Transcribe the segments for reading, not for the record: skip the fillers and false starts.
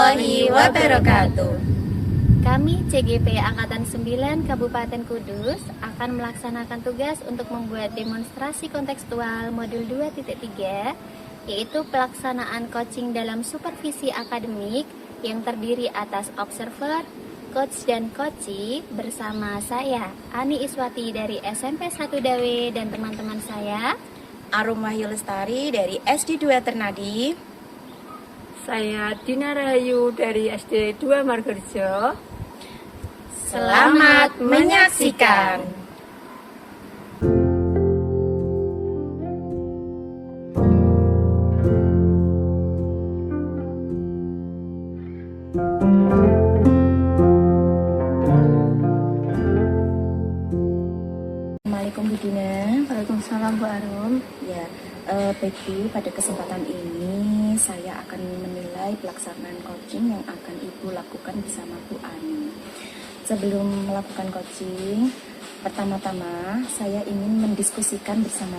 warahmatullahi wabarakatuh. Kami CGP Angkatan 9 Kabupaten Kudus akan melaksanakan tugas untuk membuat demonstrasi kontekstual modul 2.3, yaitu pelaksanaan coaching dalam supervisi akademik yang terdiri atas observer, coach dan coachee bersama saya Ani Iswati dari SMP 1 Dawe dan teman-teman saya Arum Wahyu Lestari dari SD 2 Ternadi. Saya Dina Rahayu dari SD 2 Margerjo. Selamat menyaksikan. Assalamualaikum Bu Dina. Waalaikumsalam Bu Arum. Ya, baik Bu, pada kesempatan ini saya akan menilai pelaksanaan coaching yang akan Ibu lakukan bersama Bu Ani. Sebelum melakukan coaching, pertama-tama saya ingin mendiskusikan bersama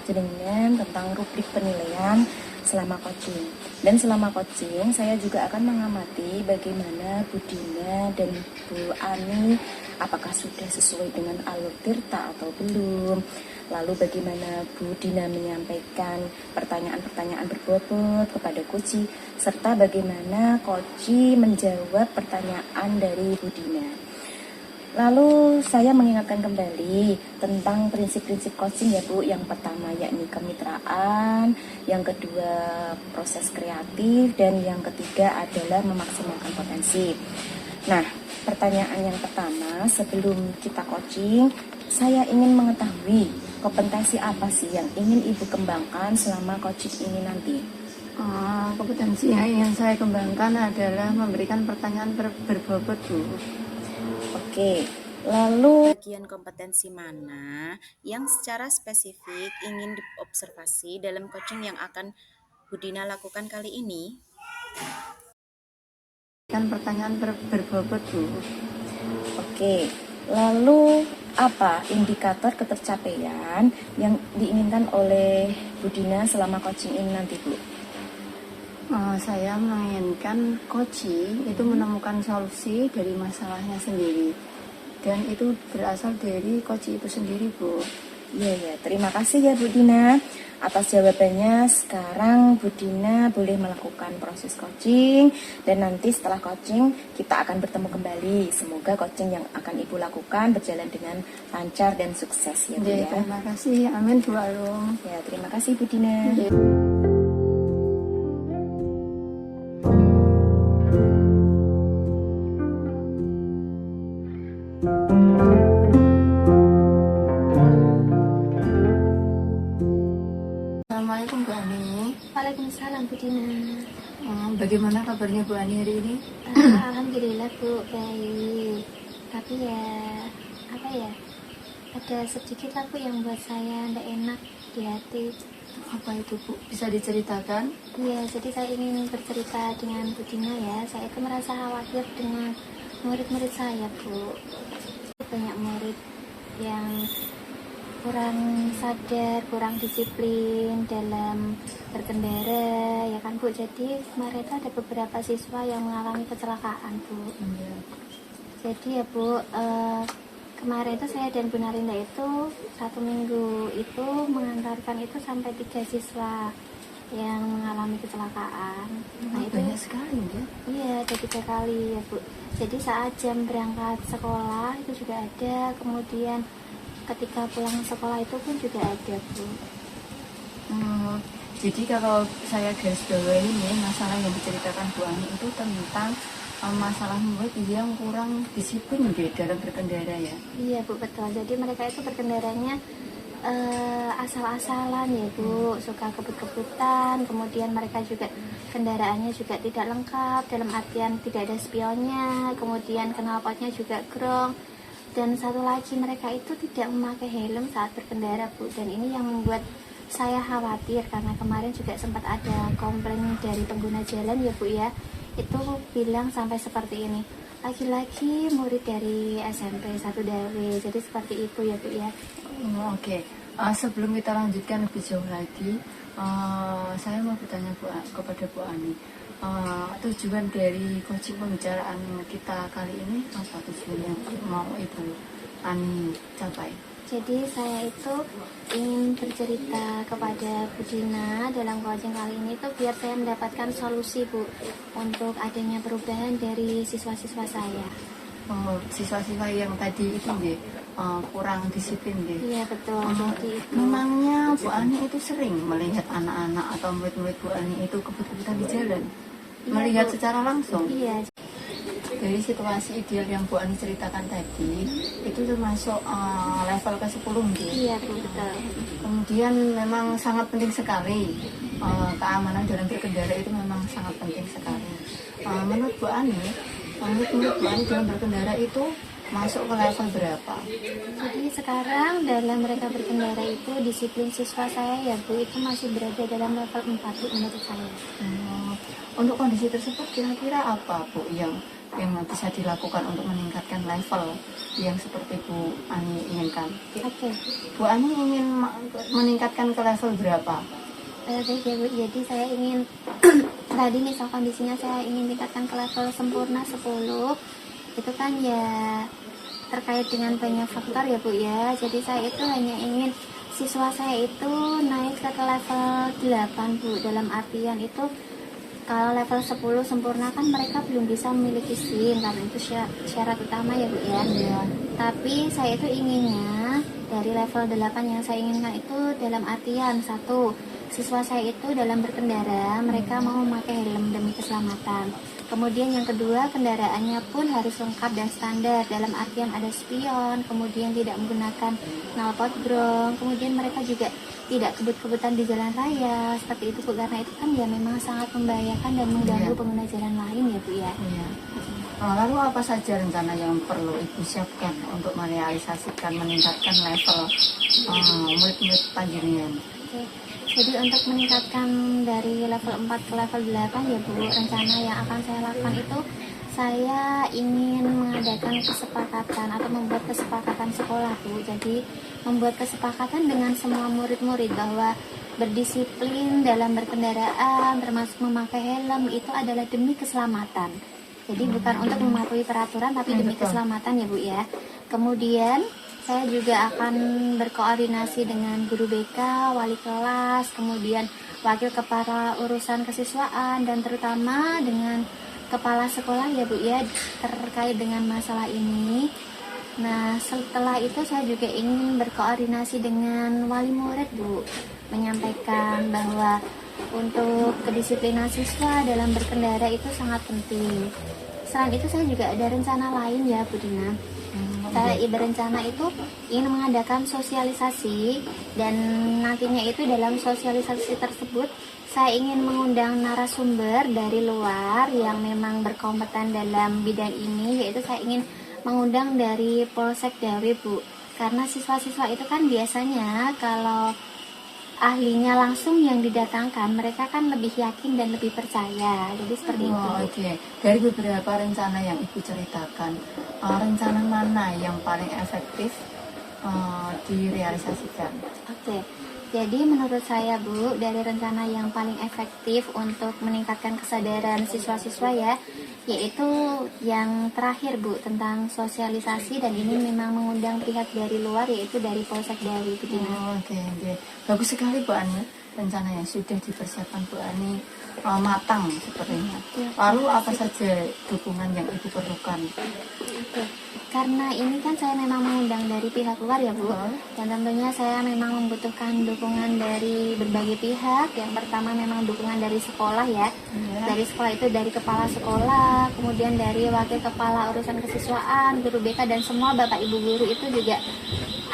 jenengan tentang rubrik penilaian selama coaching. Dan selama coaching, saya juga akan mengamati bagaimana Bu Dina dan Bu Ani apakah sudah sesuai dengan alur tirta atau belum. Lalu bagaimana Bu Dina menyampaikan pertanyaan-pertanyaan berbobot kepada coachee, serta bagaimana coachee menjawab pertanyaan dari Bu Dina. Lalu saya mengingatkan kembali tentang prinsip-prinsip coaching ya Bu. Yang pertama yakni kemitraan, yang kedua proses kreatif, dan yang ketiga adalah memaksimalkan potensi. Nah, pertanyaan yang pertama sebelum kita coaching, saya ingin mengetahui kompetensi apa sih yang ingin Ibu kembangkan selama coaching ini nanti? Kompetensi yang ingin saya kembangkan adalah memberikan pertanyaan berbobot Bu. Oke, lalu bagian kompetensi mana yang secara spesifik ingin diobservasi dalam coaching yang akan Bu Dina lakukan kali ini? Memberikan pertanyaan berbobot Bu. Oke, lalu apa indikator ketercapaian yang diinginkan oleh Bu Dina selama coaching ini nanti Bu? Saya menginginkan coachee itu menemukan solusi dari masalahnya sendiri, dan itu berasal dari coachee itu sendiri Bu. Iya, terima kasih ya Bu Dina atas jawabannya. Sekarang Bu Dina boleh melakukan proses coaching, dan nanti setelah coaching kita akan bertemu kembali. Semoga coaching yang akan Ibu lakukan berjalan dengan lancar dan sukses ya Bu ya. Terima kasih, amin Bu Arum. Ya, terima kasih Bu Dina. Assalamualaikum Bu Ani. Waalaikumsalam Bu Dina. Bagaimana kabarnya Bu Ani hari ini? Alhamdulillah Bu, baik. Tapi ada sedikit lah Bu yang buat saya tidak enak di hati. Apa itu Bu? Bisa diceritakan? Ya, jadi saya ingin bercerita dengan Bu Dina ya. Saya itu merasa khawatir dengan murid-murid saya Bu. Banyak murid yang kurang sadar, kurang disiplin dalam berkendara ya kan Bu. Jadi kemarin itu ada beberapa siswa yang mengalami kecelakaan Bu. Jadi ya Bu, kemarin itu saya dan Bu Narinda itu 1 minggu itu mengantarkan itu sampai 3 siswa yang mengalami kecelakaan. Nah itu banyak sekali ya? Iya, ada 3 kali ya Bu. Jadi saat jam berangkat sekolah itu juga ada, kemudian ketika pulang sekolah itu pun juga ada Bu. Jadi kalau saya garis bawahi ini, masalah yang diceritakan Bu Ani itu tentang masalah murid yang kurang disiplin dalam berkendara ya? Iya Bu, betul. Jadi mereka itu berkendaranya asal-asalan ya Bu, suka kebut-kebutan, kemudian mereka juga kendaraannya juga tidak lengkap, dalam artian tidak ada spionnya, kemudian knalpotnya juga grong, dan satu lagi mereka itu tidak memakai helm saat berkendara Bu. Dan ini yang membuat saya khawatir karena kemarin juga sempat ada komplain dari pengguna jalan ya Bu ya, itu bilang sampai seperti ini, lagi-lagi murid dari SMP 1 Dawe, jadi seperti itu ya Bu ya. Oke. Sebelum kita lanjutkan lebih jauh lagi, saya mau bertanya kepada Bu Ani, Tujuan dari coaching pembicaraan kita kali ini apa tujuan yang mau Ibu Ani capai? Jadi saya itu ingin bercerita kepada Bu Dina dalam coaching kali ini tuh biar saya mendapatkan solusi Bu untuk adanya perubahan dari siswa-siswa saya. Siswa-siswa yang tadi itu nggih, kurang disiplin nggih. Iya betul. Jadi itu. Memangnya Bu Ani itu sering melihat anak-anak atau murid-murid Bu Ani itu kebut-kebutan di jalan? Iya, Melihat Bu. secara langsung? Iya. Dari situasi ideal yang Bu Ani ceritakan tadi, itu termasuk level ke-10 nggih. Iya Bu betul. Kemudian memang sangat penting sekali, keamanan dalam berkendara itu memang sangat penting sekali. Menurut Bu Ani, menurut Bu Ani dalam berkendara itu masuk ke level berapa? Jadi sekarang dalam mereka berkendara itu disiplin siswa saya ya Bu itu masih berada dalam level 4 Bu menurut saya. Untuk kondisi tersebut kira-kira apa Bu yang bisa dilakukan untuk meningkatkan level yang seperti Bu Ani inginkan? Oke. Bu Ani ingin meningkatkan ke level berapa? Baik ya Bu, jadi saya ingin tadi misal kondisinya saya ingin tingkatkan ke level sempurna 10. Itu kan ya terkait dengan banyak faktor ya Bu ya. Jadi saya itu hanya ingin siswa saya itu naik ke level 8 Bu. Dalam artian itu kalau level 10 sempurna kan mereka belum bisa memiliki SIM karena itu syarat utama ya Bu ya. Tapi saya itu inginnya dari level 8 yang saya inginkan itu dalam artian satu, siswa saya itu dalam berkendara mereka mau memakai helm demi keselamatan. Kemudian yang kedua, kendaraannya pun harus lengkap dan standar dalam artian ada spion, kemudian tidak menggunakan knalpot brong, kemudian mereka juga tidak kebut-kebutan di jalan raya seperti itu Bu, karena itu kan ya memang sangat membahayakan dan mengganggu pengguna jalan lain ya Bu ya. Iya. Lalu apa saja rencana yang perlu Ibu siapkan untuk merealisasikan meningkatkan level murid-murid panjenengan? Oke. Jadi untuk meningkatkan dari level 4 ke level 8 ya Bu, rencana yang akan saya lakukan itu saya ingin mengadakan kesepakatan atau membuat kesepakatan sekolah Bu. Jadi membuat kesepakatan dengan semua murid-murid bahwa berdisiplin dalam berkendaraan termasuk memakai helm itu adalah demi keselamatan. Jadi bukan untuk mematuhi peraturan tapi demi keselamatan ya Bu ya. Kemudian saya juga akan berkoordinasi dengan guru BK, wali kelas, kemudian wakil kepala urusan kesiswaan, dan terutama dengan kepala sekolah ya Bu ya terkait dengan masalah ini. Nah setelah itu saya juga ingin berkoordinasi dengan wali murid Bu, menyampaikan bahwa untuk kedisiplinan siswa dalam berkendara itu sangat penting. Selain itu saya juga ada rencana lain ya Bu Dina. Saya berencana itu ingin mengadakan sosialisasi dan nantinya itu dalam sosialisasi tersebut saya ingin mengundang narasumber dari luar yang memang berkompeten dalam bidang ini, yaitu saya ingin mengundang dari Polsek Dawe Bu, karena siswa-siswa itu kan biasanya kalau ahlinya langsung yang didatangkan mereka kan lebih yakin dan lebih percaya, jadi seperti itu. Oke. Dari beberapa rencana yang Ibu ceritakan, rencana mana yang paling efektif direalisasikan? Oke, jadi menurut saya Bu, dari rencana yang paling efektif untuk meningkatkan kesadaran siswa-siswa ya, yaitu yang terakhir Bu, tentang sosialisasi, dan ini memang mengundang pihak dari luar yaitu dari Polsek Dawe Bu Dina. Oke. Bagus sekali Bu Ani, rencananya sudah dipersiapkan Bu Ani matang sepertinya. Lalu apa saja dukungan yang Ibu perlukan? Oke. Karena ini kan saya memang mengundang dari pihak luar ya Bu, dan tentunya saya memang membutuhkan dukungan dari berbagai pihak. Yang pertama memang dukungan dari sekolah ya, dari sekolah itu dari kepala sekolah, kemudian dari wakil kepala urusan kesiswaan, guru BK, dan semua bapak ibu guru itu juga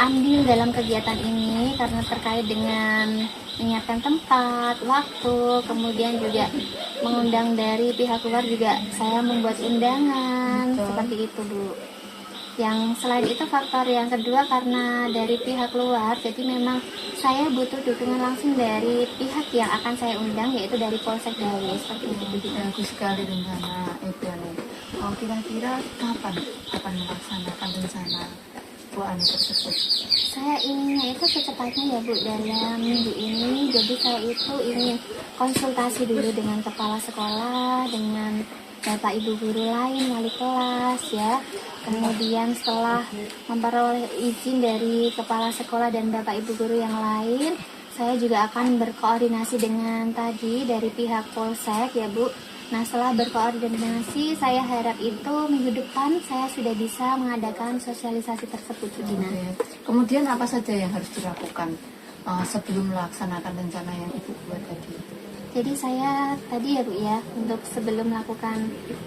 andil dalam kegiatan ini karena terkait dengan menyiapkan tempat, waktu, kemudian juga mengundang dari pihak luar juga saya membuat undangan seperti itu Bu. Yang selain itu faktor yang kedua karena dari pihak luar, jadi memang saya butuh dukungan langsung dari pihak yang akan saya undang, yaitu dari Polsek Dawe seperti itu. Bagus sekali rencana Ibu Ani. Kira-kira kapan akan melaksanakan rencana Bu Ani tersebut? Saya inginnya itu secepatnya ya Bu, dalam minggu ini. Jadi saya itu ingin konsultasi dulu dengan kepala sekolah, dengan bapak ibu guru lain, wali kelas ya. Kemudian setelah memperoleh izin dari kepala sekolah dan bapak ibu guru yang lain, saya juga akan berkoordinasi dengan tadi dari pihak Polsek ya Bu. Nah, setelah berkoordinasi, saya harap itu minggu depan saya sudah bisa mengadakan sosialisasi tersebut, Bu Dina. Kemudian apa saja yang harus dilakukan sebelum melaksanakan rencana yang Ibu buat tadi? Jadi saya tadi ya Bu ya, untuk sebelum melakukan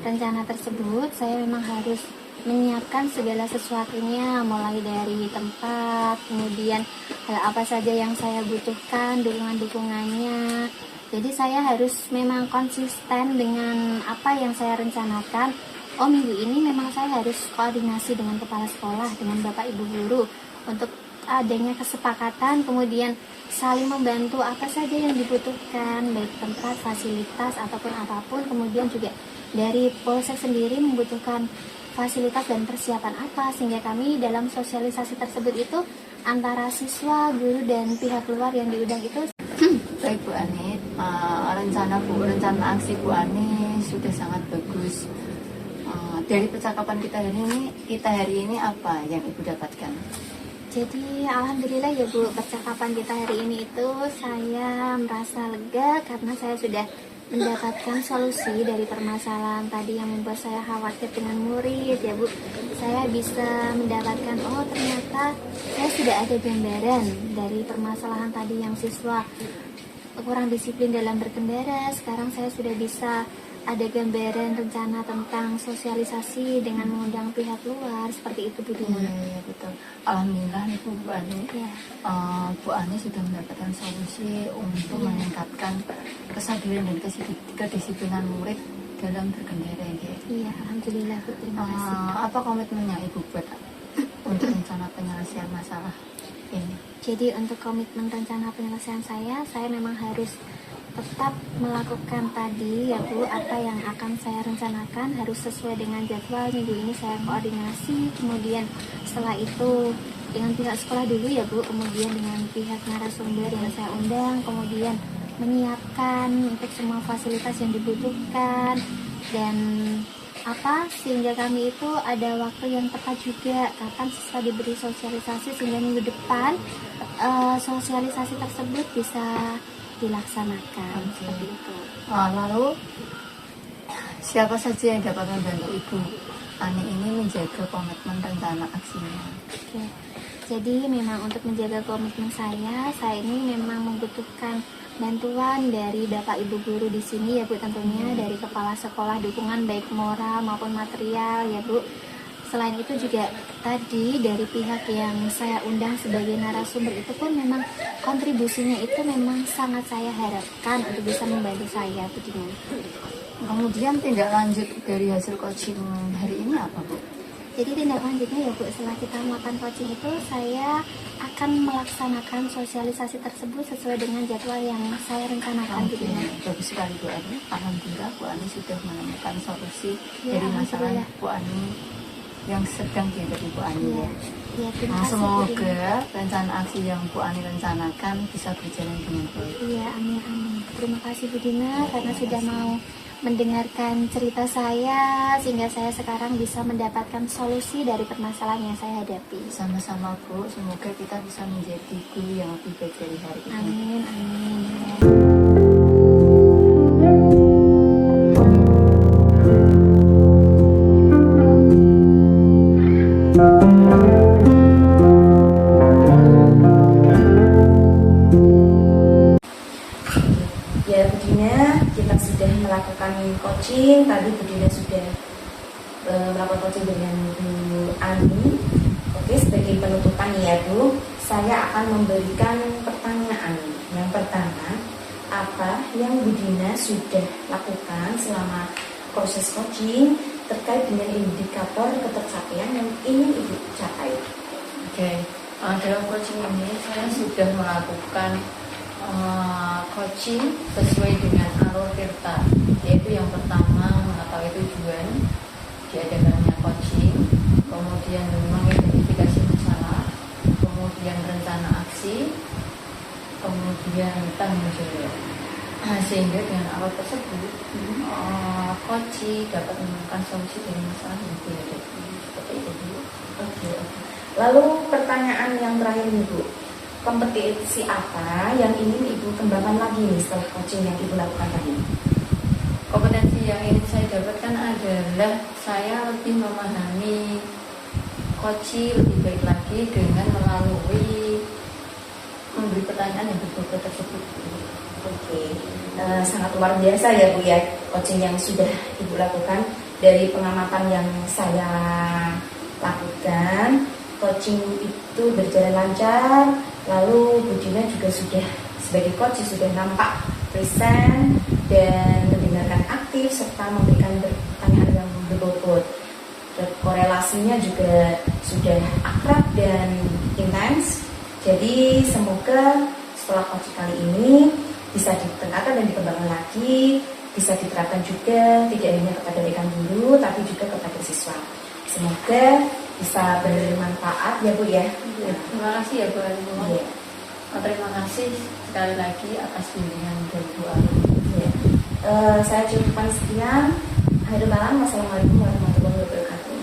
rencana tersebut, saya memang harus menyiapkan segala sesuatunya, mulai dari tempat, kemudian hal apa saja yang saya butuhkan, dukungan-dukungannya. Jadi saya harus memang konsisten dengan apa yang saya rencanakan. Oh, minggu ini memang saya harus koordinasi dengan kepala sekolah, dengan bapak ibu guru untuk adanya kesepakatan, kemudian saling membantu apa saja yang dibutuhkan, baik tempat, fasilitas ataupun apapun. Kemudian juga dari Polsek sendiri membutuhkan fasilitas dan persiapan apa, sehingga kami dalam sosialisasi tersebut itu antara siswa, guru dan pihak luar yang diundang itu. Baik Bu Ani, rencana aksi Bu Ani sudah sangat bagus. Dari percakapan kita hari ini apa yang Ibu dapatkan? Jadi alhamdulillah ya Bu, percakapan kita hari ini itu saya merasa lega karena saya sudah mendapatkan solusi dari permasalahan tadi yang membuat saya khawatir dengan murid ya Bu. Saya bisa mendapatkan, oh ternyata saya sudah ada gambaran dari permasalahan tadi yang siswa kurang disiplin dalam berkendara. Sekarang saya sudah bisa ada gambaran rencana tentang sosialisasi dengan mengundang pihak luar, seperti itu Bu Dina. Iya betul. Alhamdulillah nih Bu Ani. Ya. Bu Ani sudah mendapatkan solusi untuk meningkatkan kesadaran dan kedisiplinan murid dalam berkendara ya. Iya, alhamdulillah Bu, terima kasih. Apa komitmennya Ibu buat untuk rencana penyelesaian masalah ini? Jadi untuk komitmen rencana penyelesaian saya memang harus tetap melakukan tadi ya Bu, apa yang akan saya rencanakan harus sesuai dengan jadwal. Minggu ini saya koordinasi, kemudian setelah itu dengan pihak sekolah dulu ya Bu, kemudian dengan pihak narasumber yang saya undang, kemudian menyiapkan untuk semua fasilitas yang dibutuhkan dan sehingga kami itu ada waktu yang tepat juga kapan siswa diberi sosialisasi, sehingga minggu depan sosialisasi tersebut bisa dilaksanakan. Seperti itu. Lalu siapa saja yang dapat membantu Ibu Ani ini menjaga komitmen rencana aksinya? Oke. Jadi memang untuk menjaga komitmen saya ini memang membutuhkan bantuan dari Bapak Ibu guru di sini ya Bu, tentunya dari kepala sekolah, dukungan baik moral maupun material ya Bu. Selain itu juga tadi dari pihak yang saya undang sebagai narasumber itu pun memang kontribusinya itu memang sangat saya harapkan untuk bisa membantu saya Bu Dina. Kemudian tindak lanjut dari hasil coaching hari ini apa Bu? Jadi tindak lanjutnya ya Bu, setelah kita melakukan coaching itu saya akan melaksanakan sosialisasi tersebut sesuai dengan jadwal yang saya rencanakan. Oke, bagus sekali Bu Ani. Alhamdulillah Bu Ani sudah menemukan solusi Ya, dari masalah alhamdulillah. Bu Ani yang sedang dihadapi Bu Ani ya. Ya, terima Nah, kasih Bu Dina. semoga rencana aksi yang Bu Ani rencanakan bisa berjalan dengan baik. Iya, amin amin. Terima kasih Bu Dina karena sudah mau mendengarkan cerita saya sehingga saya sekarang bisa mendapatkan solusi dari permasalahan yang saya hadapi. Sama-sama Bu, semoga kita bisa menjadi guru yang lebih baik dari hari ini. Amin amin. Ya Bu Dina, kita sudah melakukan coaching. Tadi Bu Dina sudah melakukan coaching dengan Bu Ani. Oke, sebagai penutupan ya Bu, saya akan memberikan pertanyaan. Yang pertama, apa yang Bu Dina sudah lakukan selama proses coaching terkait dengan indikator ketercapaian yang ingin Ibu capai? Oke, dalam coaching ini saya sudah melakukan coaching sesuai dengan alur Tirta, yaitu yang pertama mengetahui tujuan diadakannya coaching, kemudian mengidentifikasi masalah kemudian rencana aksi, kemudian tanggung jawab. Sehingga dengan awal tersebut coach dapat menemukan solusi dari masalah yang dihadapi. Seperti itu Bu. Oke, oke. Lalu pertanyaan yang terakhir nih Bu, kompetisi apa yang ingin Ibu kembangkan lagi nih setelah coaching yang Ibu lakukan tadi? Kompetensi yang ingin saya dapatkan adalah saya lebih memahami coach lebih baik lagi dengan melalui memberi pertanyaan yang betul-betul tersebut. Oke, sangat luar biasa ya Bu ya, coaching yang sudah Ibu lakukan. Dari pengamatan yang saya lakukan, coaching itu berjalan lancar. Lalu Bu Dina juga sudah sebagai coach sudah nampak present dan mendengarkan aktif serta memberikan pertanyaan yang berbobot. Dan korelasinya juga sudah akrab dan intens. Jadi semoga setelah coaching kali ini bisa ditingkatkan dan dikembangkan lagi, bisa diterapkan juga tidak hanya kepada rekan guru tapi juga kepada siswa. Semoga bisa bermanfaat ya Bu ya. Terima kasih ya Bu Ayu. Iya. Terima kasih sekali lagi atas bimbingan dari Bu Ayu. Saya cukupkan sekian. Akhirul kalam, wassalamualaikum warahmatullahi wabarakatuh.